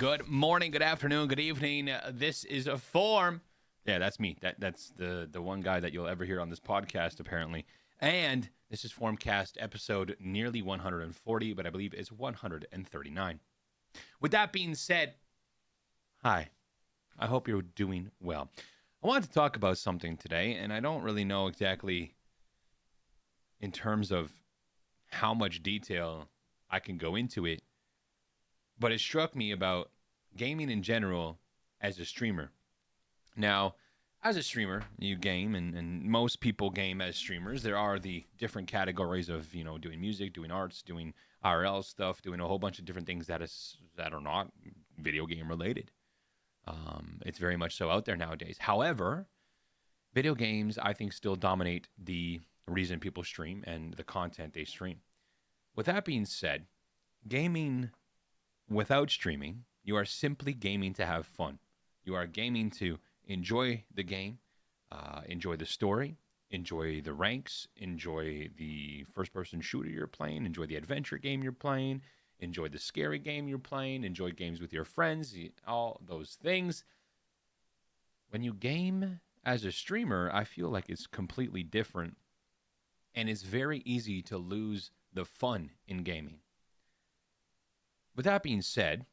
Good morning, good afternoon, good evening. This is a Form. Yeah, that's me. That's the one guy that you'll ever hear on this podcast, apparently. And this is Formcast episode nearly 140, but I believe it's 139. With that being said, hi. I hope you're doing well. I wanted to talk about something today, and I don't really know exactly in terms of how much detail I can go into it, but it struck me about gaming in general as a streamer. Now, as a streamer, you game, and most people game as streamers. There are the different categories of, doing music, doing arts, doing IRL stuff, doing a whole bunch of different things that are not video game related. It's very much so out there nowadays. However, video games, I think, still dominate the reason people stream and the content they stream. With that being said, gaming without streaming, you are simply gaming to have fun. You are gaming to enjoy the game, enjoy the story, enjoy the ranks, enjoy the first-person shooter you're playing, enjoy the adventure game you're playing, enjoy the scary game you're playing, enjoy games with your friends, all those things. When you game as a streamer, I feel like it's completely different, and it's very easy to lose the fun in gaming. With that being said,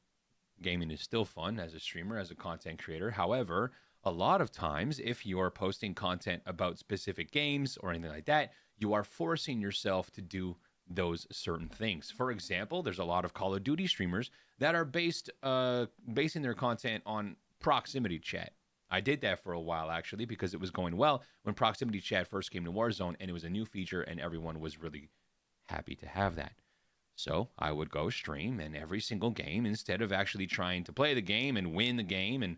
gaming is still fun as a streamer, as a content creator. However, a lot of times, if you're posting content about specific games or anything like that, you are forcing yourself to do those certain things. For example, there's a lot of Call of Duty streamers that are basing their content on proximity chat. I did that for a while, actually, because it was going well when proximity chat first came to Warzone, and it was a new feature, and everyone was really happy to have that. So I would go stream, and every single game, instead of actually trying to play the game and win the game and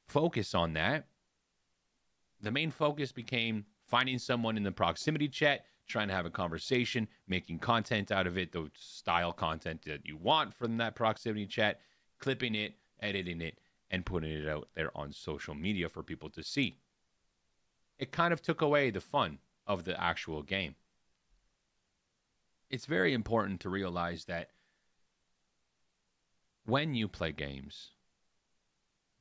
focus on that, the main focus became finding someone in the proximity chat, trying to have a conversation, making content out of it, the style content that you want from that proximity chat, clipping it, editing it, and putting it out there on social media for people to see. It kind of took away the fun of the actual game. It's very important to realize that when you play games,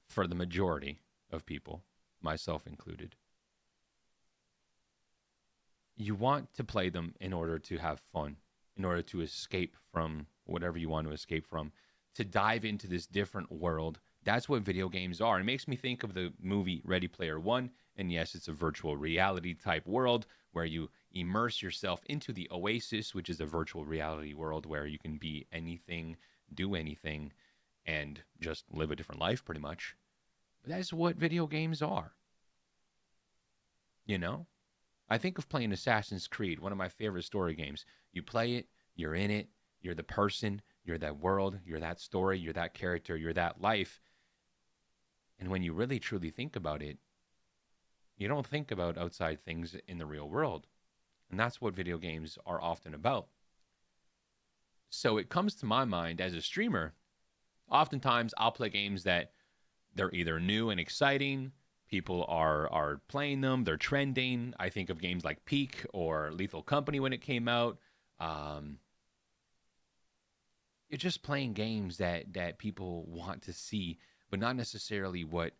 for the majority of people, myself included, you want to play them in order to have fun, in order to escape from whatever you want to escape from, to dive into this different world. That's what video games are. It makes me think of the movie Ready Player One. And yes, it's a virtual reality type world where you immerse yourself into the Oasis, which is a virtual reality world where you can be anything, do anything, and just live a different life pretty much. But that's what video games are. I think of playing Assassin's Creed, one of my favorite story games. You play it, you're in it, you're the person, you're that world, you're that story, you're that character, you're that life. And when you really truly think about it, you don't think about outside things in the real world. And that's what video games are often about. So it comes to my mind as a streamer, oftentimes I'll play games that they're either new and exciting, people are playing them, they're trending. I think of games like Peak or Lethal Company when it came out. You're just playing games that people want to see, but not necessarily what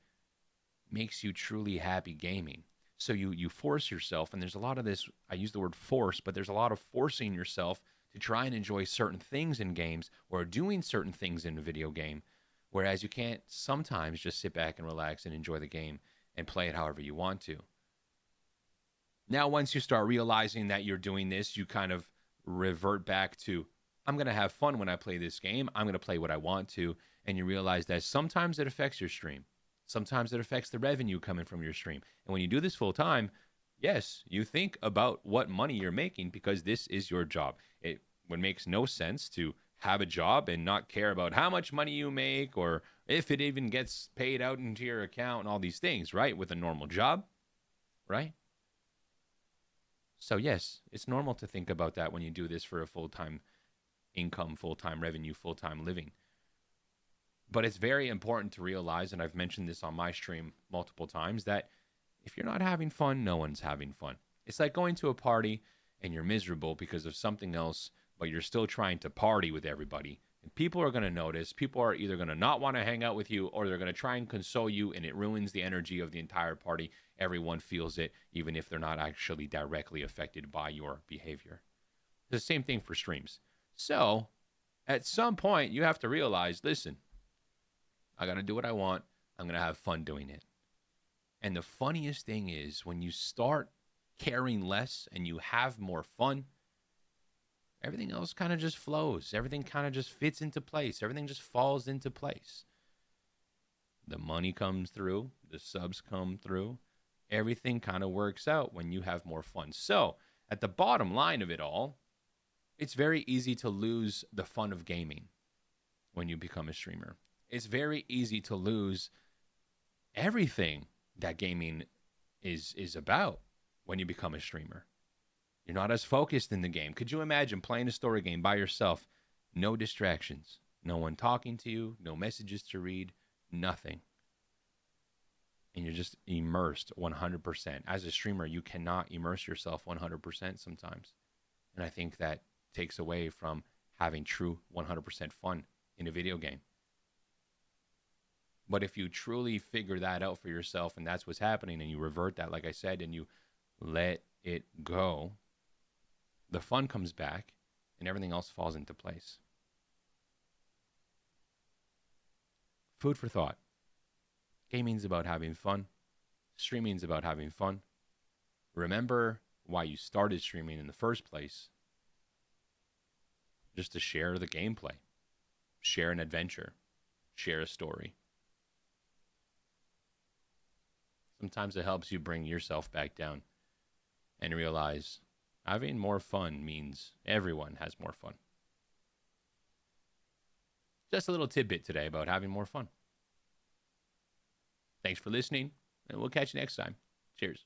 makes you truly happy gaming. So you force yourself, and there's a lot of this, I use the word force, but there's a lot of forcing yourself to try and enjoy certain things in games or doing certain things in a video game, whereas you can't sometimes just sit back and relax and enjoy the game and play it however you want to. Now, once you start realizing that you're doing this, you kind of revert back to, I'm going to have fun when I play this game. I'm going to play what I want to. And you realize that sometimes it affects your stream. Sometimes it affects the revenue coming from your stream. And when you do this full time, yes, you think about what money you're making because this is your job. It makes no sense to have a job and not care about how much money you make or if it even gets paid out into your account and all these things, right? With a normal job, right? So yes, it's normal to think about that when you do this for a full-time income, full-time revenue, full-time living. But it's very important to realize, and I've mentioned this on my stream multiple times, that if you're not having fun, no one's having fun. It's like going to a party and you're miserable because of something else, but you're still trying to party with everybody. People are going to notice. People are either going to not want to hang out with you or they're going to try and console you, and it ruins the energy of the entire party. Everyone feels it, even if they're not actually directly affected by your behavior. It's the same thing for streams. So at some point, you have to realize, listen, I got to do what I want. I'm going to have fun doing it. And the funniest thing is when you start caring less and you have more fun, everything else kind of just flows. Everything kind of just fits into place. Everything just falls into place. The money comes through. The subs come through. Everything kind of works out when you have more fun. So at the bottom line of it all, it's very easy to lose the fun of gaming when you become a streamer. It's very easy to lose everything that gaming is about when you become a streamer. You're not as focused in the game. Could you imagine playing a story game by yourself? No distractions. No one talking to you. No messages to read. Nothing. And you're just immersed 100%. As a streamer, you cannot immerse yourself 100% sometimes. And I think that takes away from having true 100% fun in a video game. But if you truly figure that out for yourself and that's what's happening and you revert that, like I said, and you let it go, the fun comes back and everything else falls into place. Food for thought. Gaming's about having fun. Streaming's about having fun. Remember why you started streaming in the first place. Just to share the gameplay. Share an adventure. Share a story. Sometimes it helps you bring yourself back down and realize having more fun means everyone has more fun. Just a little tidbit today about having more fun. Thanks for listening, and we'll catch you next time. Cheers.